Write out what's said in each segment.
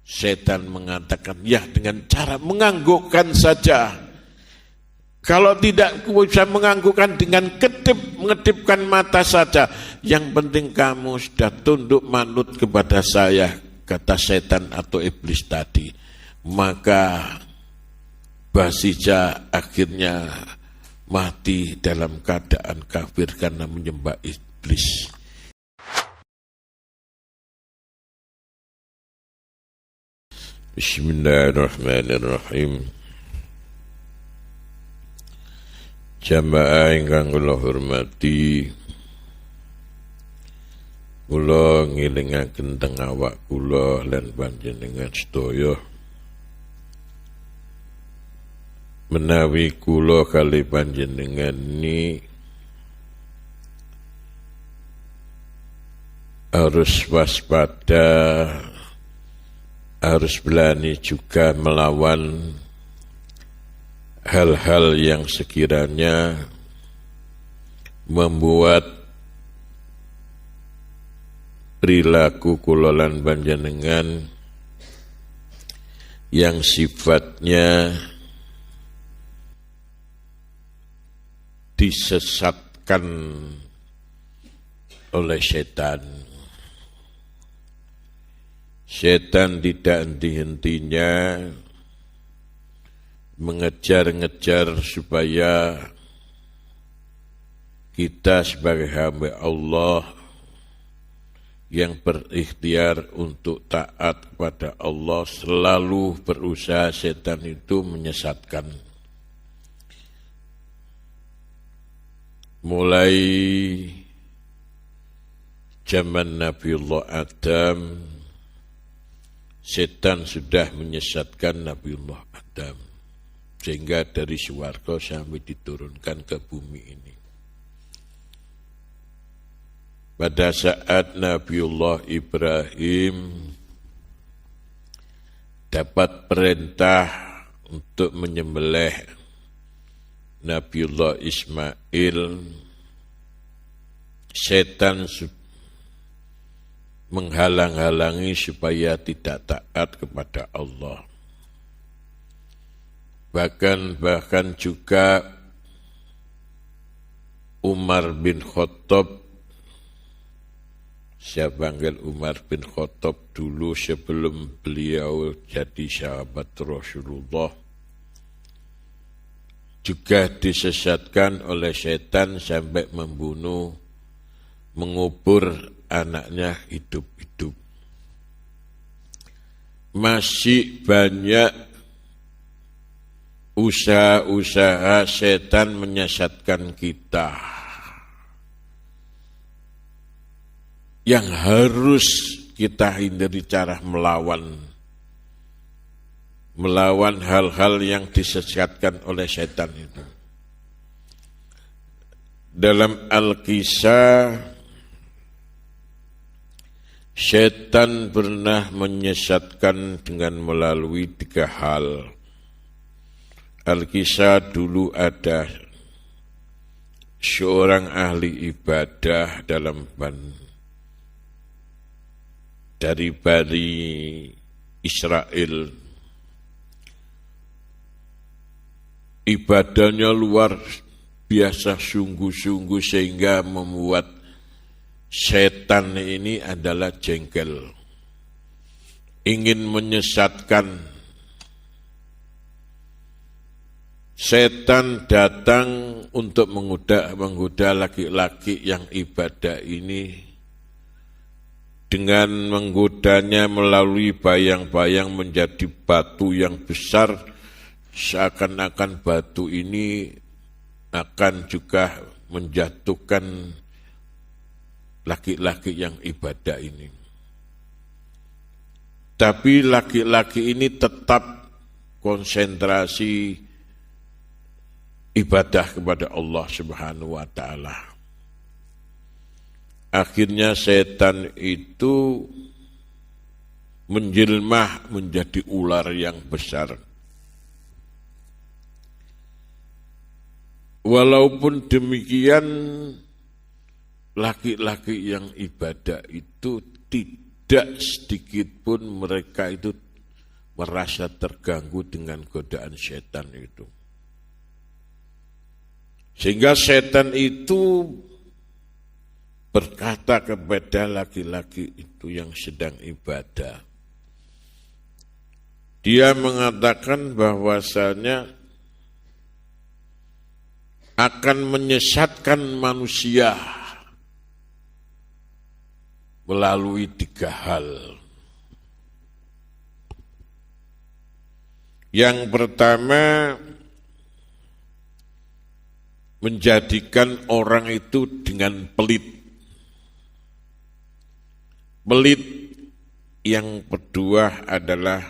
Setan mengatakan, ya dengan cara menganggukkan saja. Kalau tidak bisa menganggukkan dengan mengedipkan mata saja. Yang penting kamu sudah tunduk manut kepada saya, kata setan atau iblis tadi. Maka Basija akhirnya mati dalam keadaan kafir karena menyembah iblis. Bismillahirrahmanirrahim. Jamaah ingkang kula hormati, kula ngelingaken teng awak kula lan panjenengan sedaya menawi kula kali panjenengan ni harus waspada, harus berani juga melawan hal-hal yang sekiranya membuat perilaku kula lan panjenengan yang sifatnya disesatkan oleh setan. Setan tidak henti-hentinya mengejar-ngejar supaya kita sebagai hamba Allah yang berikhtiar untuk taat kepada Allah selalu berusaha setan itu menyesatkan. Mulai zaman Nabiullah Adam, setan sudah menyesatkan Nabiullah Adam, sehingga dari swarga sampai diturunkan ke bumi ini. Pada saat Nabiullah Ibrahim dapat perintah untuk menyembelih Nabiullah Ismail, setan menghalang-halangi supaya tidak taat kepada Allah. Bahkan juga Umar bin Khattab, saya panggil Umar bin Khattab dulu sebelum beliau jadi sahabat Rasulullah, juga disesatkan oleh setan sampai membunuh, mengubur anaknya hidup-hidup. Masih banyak usaha-usaha setan menyesatkan kita yang harus kita hindari cara melawan hal-hal yang disesatkan oleh setan itu. Dalam Al-Kisah, setan pernah menyesatkan dengan melalui 3 hal. Al-Kisah dulu ada seorang ahli ibadah dari Bani Israel. Ibadahnya luar biasa sungguh-sungguh sehingga membuat setan ini adalah jengkel, ingin menyesatkan. Setan datang untuk menggoda laki-laki yang ibadah ini dengan menggodanya melalui bayang-bayang menjadi batu yang besar. Seakan-akan batu ini akan juga menjatuhkan laki-laki yang ibadah ini. Tapi laki-laki ini tetap konsentrasi ibadah kepada Allah Subhanahu wa ta'ala. Akhirnya setan itu menjelma menjadi ular yang besar. Walaupun demikian, laki-laki yang ibadah itu tidak sedikit pun mereka itu merasa terganggu dengan godaan setan itu. Sehingga setan itu berkata kepada laki-laki itu yang sedang ibadah. Dia mengatakan bahwasanya akan menyesatkan manusia melalui 3 hal. Yang pertama, menjadikan orang itu dengan pelit. Pelit yang kedua adalah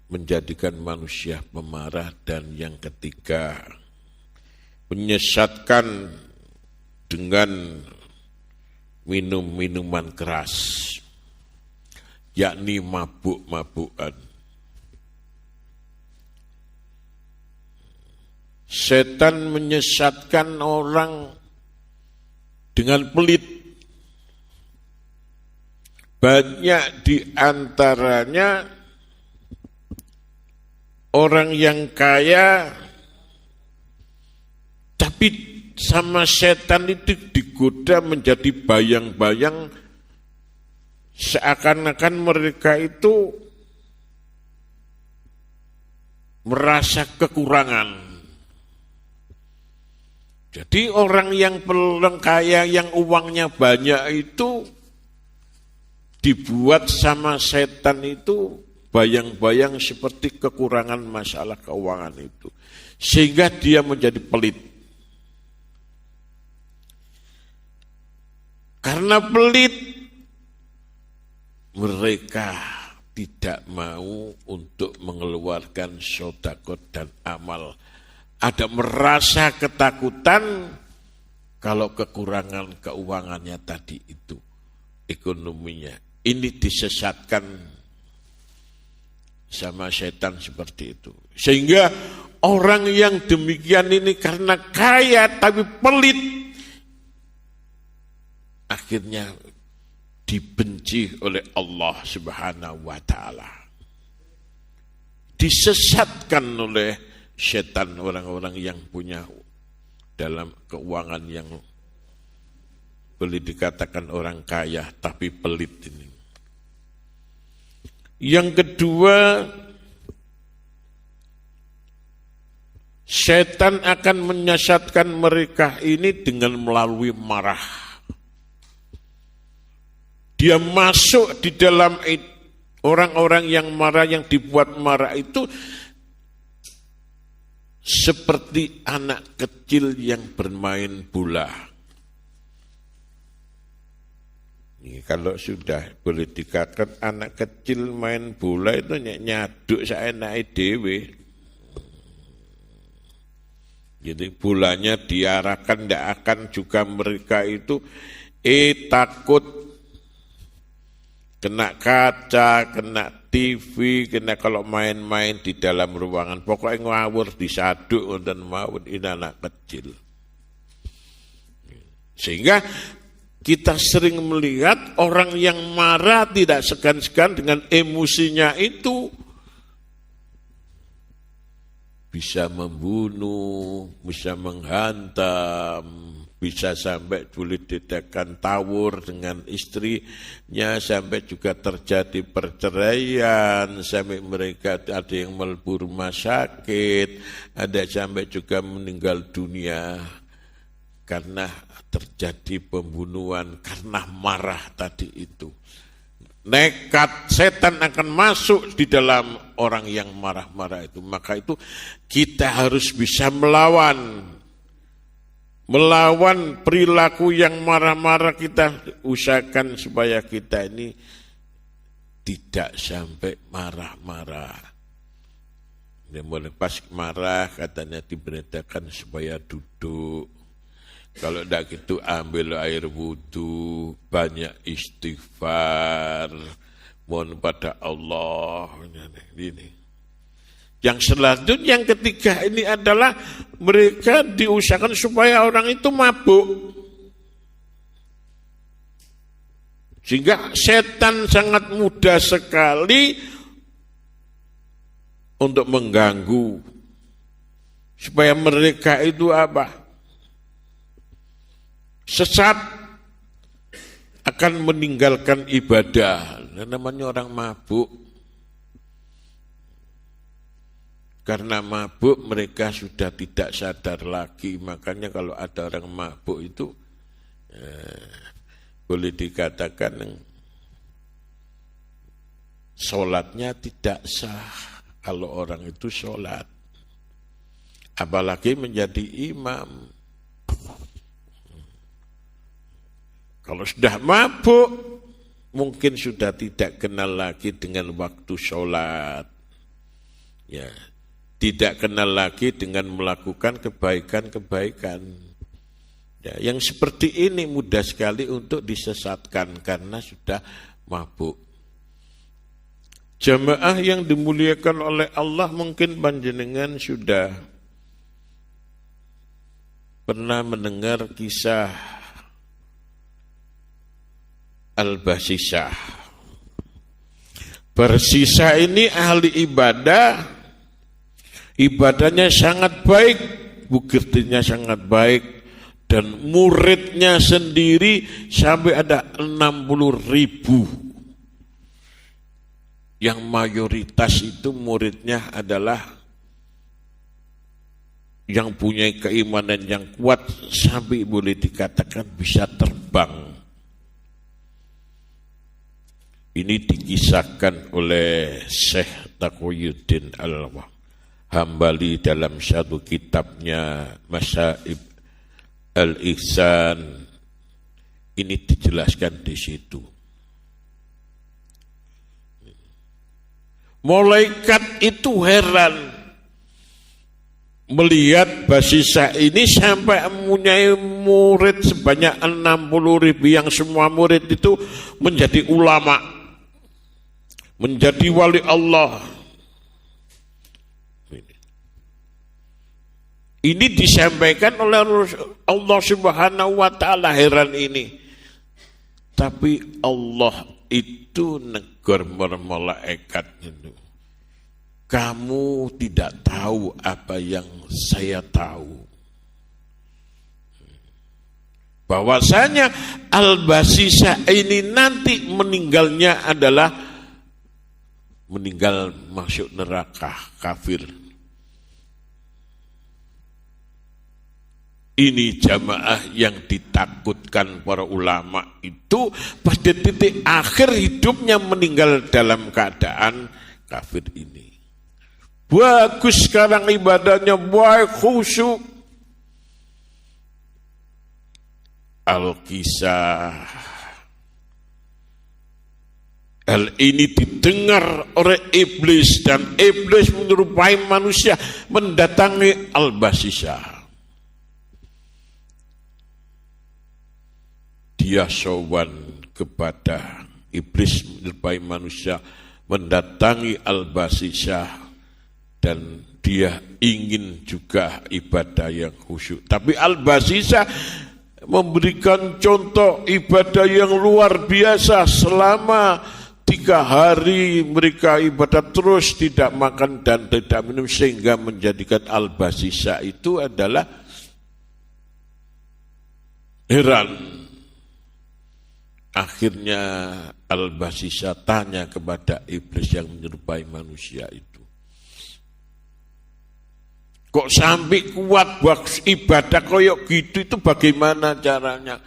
menjadikan manusia pemarah, dan yang ketiga menyesatkan dengan minum minuman keras, yakni mabuk-mabukan. Setan menyesatkan orang dengan pelit. Banyak di antaranya orang yang kaya, tapi sama setan itu digoda menjadi bayang-bayang, seakan-akan mereka itu merasa kekurangan. Jadi orang yang kaya, yang uangnya banyak itu dibuat sama setan itu bayang-bayang seperti kekurangan masalah keuangan itu. Sehingga dia menjadi pelit. Karena pelit, mereka tidak mau untuk mengeluarkan sedekah dan amal. Ada merasa ketakutan kalau kekurangan keuangannya tadi itu, ekonominya. Ini disesatkan sama setan seperti itu. Sehingga orang yang demikian ini karena kaya tapi pelit, akhirnya dibenci oleh Allah Subhanahu wa Ta'ala. Disesatkan oleh setan orang-orang yang punya dalam keuangan yang boleh dikatakan orang kaya tapi pelit ini. Yang kedua, setan akan menyesatkan mereka ini dengan melalui marah. Dia masuk di dalam orang-orang yang marah, yang dibuat marah itu seperti anak kecil yang bermain bola. Ini kalau sudah boleh dikatakan anak kecil main bola itu nyaduk saenake dhewe. Jadi bolanya diarahkan, tidak akan juga mereka itu takut kena kaca, kena TV, kena kalau main-main di dalam ruangan. Pokoknya ngawur disaduk dan mawon ini anak kecil. Sehingga kita sering melihat orang yang marah tidak segan-segan dengan emosinya itu bisa membunuh, bisa menghantam, bisa sampai boleh ditekan tawur dengan istrinya, sampai juga terjadi perceraian, sampai mereka ada yang melebur rumah sakit, ada sampai juga meninggal dunia karena terjadi pembunuhan karena marah tadi itu. Nekat setan akan masuk di dalam orang yang marah-marah itu. Maka itu kita harus bisa melawan perilaku yang marah-marah. Kita usahakan supaya kita ini tidak sampai marah-marah. Dia boleh pas marah katanya diberitakan supaya duduk. Kalau tidak gitu ambil air wudhu, banyak istighfar, mohon pada Allah. Ini. Yang selanjutnya, yang ketiga ini adalah mereka diusahakan supaya orang itu mabuk. Sehingga setan sangat mudah sekali untuk mengganggu supaya mereka itu apa? Sesat, akan meninggalkan ibadah. Namanya orang mabuk. Karena mabuk mereka sudah tidak sadar lagi. Makanya kalau ada orang mabuk itu boleh dikatakan sholatnya tidak sah kalau orang itu sholat. Apalagi menjadi imam. Kalau sudah mabuk, mungkin sudah tidak kenal lagi dengan waktu sholat. Ya, tidak kenal lagi dengan melakukan kebaikan-kebaikan. Ya, yang seperti ini mudah sekali untuk disesatkan karena sudah mabuk. Jamaah yang dimuliakan oleh Allah, mungkin panjenengan sudah pernah mendengar kisah Al-Basisah. Bersisa ini ahli ibadah, ibadahnya sangat baik, buktinya sangat baik, dan muridnya sendiri sampai ada 60.000. Yang mayoritas itu muridnya adalah yang punya keimanan yang kuat sampai boleh dikatakan bisa terbang. Ini dikisahkan oleh Syekh Taqiyuddin Al-Hambali dalam satu kitabnya Masaib Al-Ihsan. Ini dijelaskan di situ. Malaikat itu heran melihat Basisah ini sampai mempunyai murid sebanyak 60.000 yang semua murid itu menjadi ulama, menjadi wali Allah. Ini disampaikan oleh Allah Subhanahu wa Ta'ala, heran ini. Tapi Allah itu negur malaikat itu. Kamu tidak tahu apa yang saya tahu. Bahwasanya Al-Basisah ini nanti meninggalnya adalah meninggal masuk neraka, kafir. Ini jamaah yang ditakutkan para ulama itu pada titik akhir hidupnya meninggal dalam keadaan kafir ini. Bagus sekarang ibadahnya baik, khusyuk. Al-Kisah hal ini didengar oleh iblis, dan iblis menyerupai manusia mendatangi Al-Basisah. Dia sowan kepada iblis menyerupai manusia mendatangi Al-Basisah, dan dia ingin juga ibadah yang khusyuk. Tapi Al-Basisah memberikan contoh ibadah yang luar biasa. Selama 3 hari mereka ibadah terus, tidak makan dan tidak minum, sehingga menjadikan Al-Basisah itu adalah heran. Akhirnya Al-Basisah tanya kepada iblis yang menyerupai manusia itu, kok sampai kuat buat ibadah koyok gitu, itu bagaimana caranya?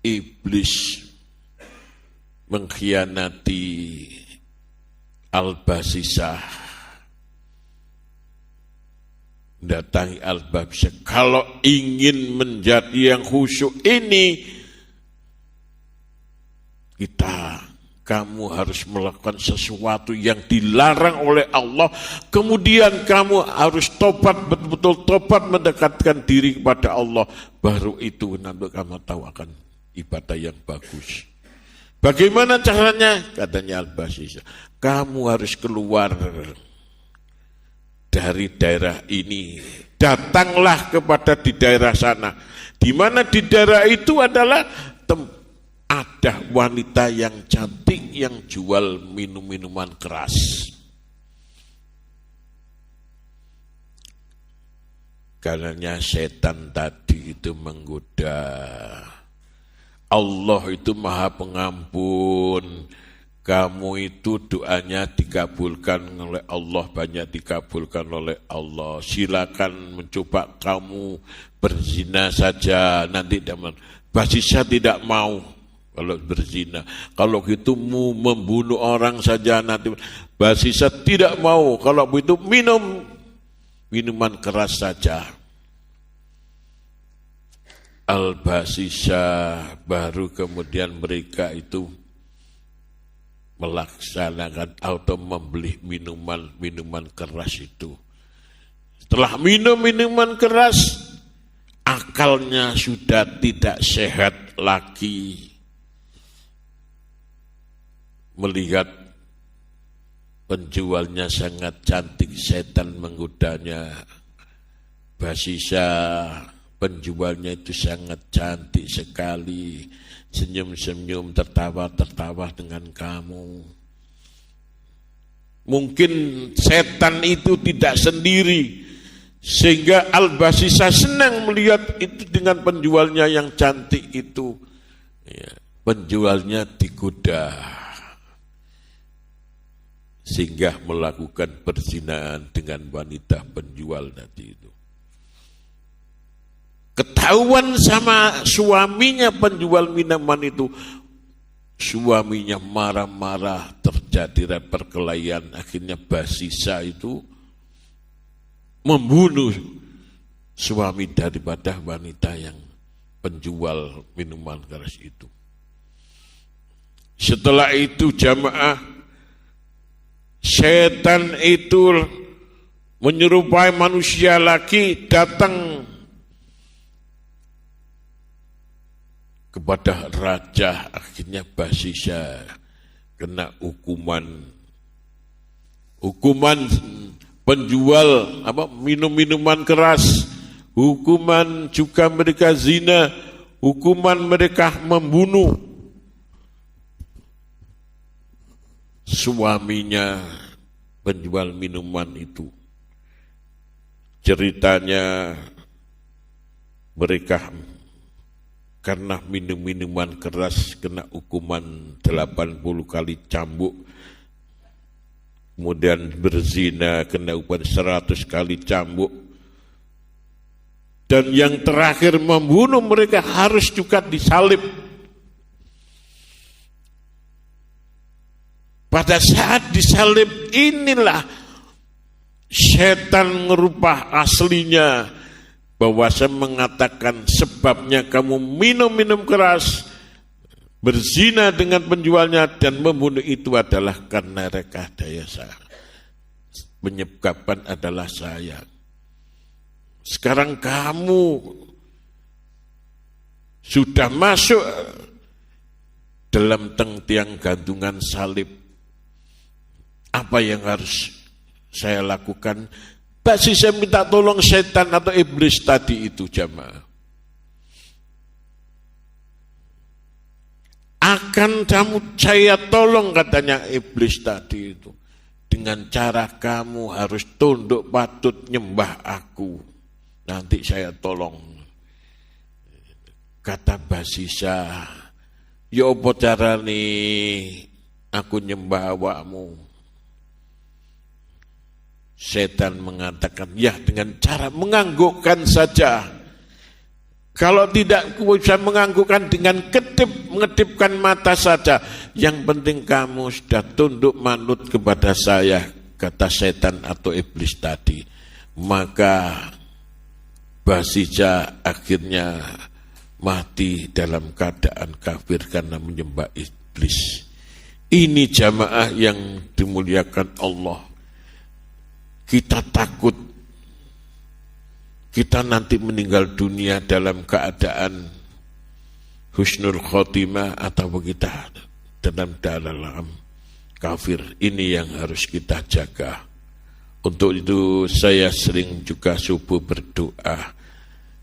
Iblis mengkhianati Al-Basisah, datangi Al-Basisah. Kalau ingin menjadi yang khusyuk ini, kamu harus melakukan sesuatu yang dilarang oleh Allah, kemudian kamu harus tobat, betul-betul tobat, mendekatkan diri kepada Allah, baru itu nanti kamu tahu akan ibadah yang bagus. Bagaimana caranya? Katanya Al-Basisah, kamu harus keluar dari daerah ini, datanglah kepada di daerah sana, di mana di daerah itu adalah ada kepada wanita yang cantik yang jual minum-minuman keras. Karena setan tadi itu menggoda. Allah itu Maha Pengampun. Kamu itu doanya dikabulkan oleh Allah, banyak dikabulkan oleh Allah. Silakan mencoba kamu berzina saja, nanti Basisa tidak mau kalau berzina. Kalau gitu membunuh orang saja nanti. Basisa tidak mau, kalau begitu minum minuman keras saja. Al-Basisa baru kemudian mereka itu melaksanakan atau membeli minuman keras itu. Setelah minum minuman keras, akalnya sudah tidak sehat lagi. Melihat penjualnya sangat cantik, setan menggodanya. Basisa penjualnya itu sangat cantik sekali, senyum-senyum, tertawa-tertawa dengan kamu. Mungkin setan itu tidak sendiri, sehingga Al-Basisa senang melihat itu dengan penjualnya yang cantik itu. Ya, penjualnya digoda, sehingga melakukan perzinahan dengan wanita penjual tadi itu. Ketahuan sama suaminya penjual minuman itu, suaminya marah-marah, terjadi perkelahian. Akhirnya Basisa itu membunuh suami daripada wanita yang penjual minuman keras itu. Setelah itu jamaah, setan itu menyerupai manusia lagi datang kepada raja. Akhirnya Basisa kena hukuman penjual minum-minuman keras, hukuman juga mereka zina, hukuman mereka membunuh suaminya penjual minuman itu. Ceritanya mereka karena minum-minuman keras kena hukuman 80 kali cambuk. Kemudian berzina kena hukuman 100 kali cambuk. Dan yang terakhir membunuh mereka harus juga disalib. Pada saat disalib inilah setan ngerubah aslinya, bahwa saya mengatakan sebabnya kamu minum keras, berzina dengan penjualnya dan membunuh itu adalah karena rekayasa saya. Menyebabkan adalah saya. Sekarang kamu sudah masuk dalam tiang gantungan salib. Apa yang harus saya lakukan? Basisa minta tolong setan atau iblis tadi itu jamaah. Akan kamu saya tolong katanya iblis tadi itu. Dengan cara kamu harus tunduk patut nyembah aku. Nanti saya tolong. Kata Basisa, ya apa carane aku nyembah awakmu? Setan mengatakan, ya dengan cara menganggukkan saja. Kalau tidak bisa menganggukkan dengan mengedipkan mata saja. Yang penting kamu sudah tunduk manut kepada saya, kata setan atau iblis tadi. Maka Basisa akhirnya mati dalam keadaan kafir karena menyembah iblis. Ini jamaah yang dimuliakan Allah. Kita takut kita nanti meninggal dunia dalam keadaan husnul khotimah atau kita dalam kafir. Ini yang harus kita jaga. Untuk itu saya sering juga subuh berdoa,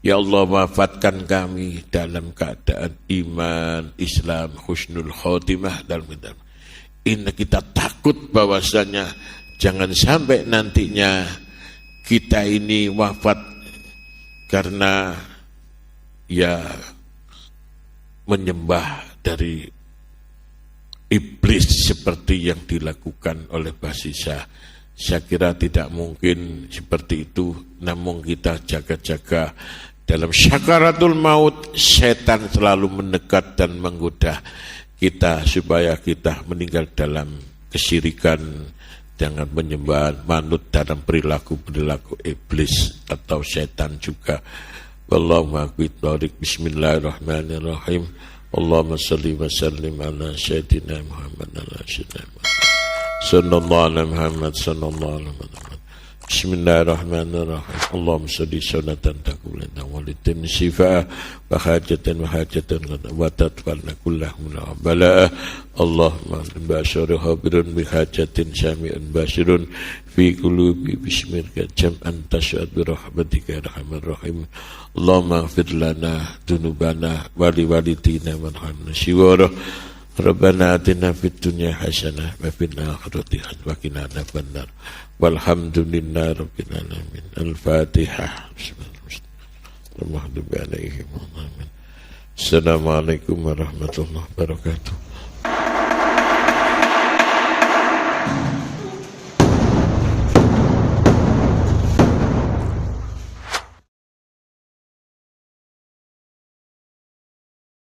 Ya Allah, wafatkan kami dalam keadaan iman, Islam, husnul khotimah dalam kita. Ini kita takut bahwasanya jangan sampai nantinya kita ini wafat karena ya menyembah dari iblis seperti yang dilakukan oleh Basisa. Saya kira tidak mungkin seperti itu, namun kita jaga-jaga. Dalam syakaratul maut, setan selalu mendekat dan menggoda kita supaya kita meninggal dalam kesyirikan, jangan menyembah manut dalam perilaku-perilaku iblis atau setan juga. Wallahu a'lam. Bismillahirrahmanirrahim. Allahumma salli wa sallim ala sayyidina Muhammad ala sayyidina Muhammad sallallahu alaihi Muhammad sallallahu alaihi Muhammad. Bismillahirrahmanirrahim. Allahumma salli sunatan takulana walitin shifa wa hajatan wa tatfalna kullahum la bala. Allahumma basyara habirun bi hajatin syami'un basyirun fi qulubi bismika jam'an tasyad bi rahmatika arhamar rahim. Allahumma ighfir lana dzunubana wa li walidina warhamna shiwara. Rabbana atina fid dunya hasanah wa fil akhirati hasanah wa qina adzabannar. Walhamdulillahi rabbil alamin. Al-Fatihah. Bismillahirrahmanirrahim. Assalamualaikum warahmatullahi wabarakatuh.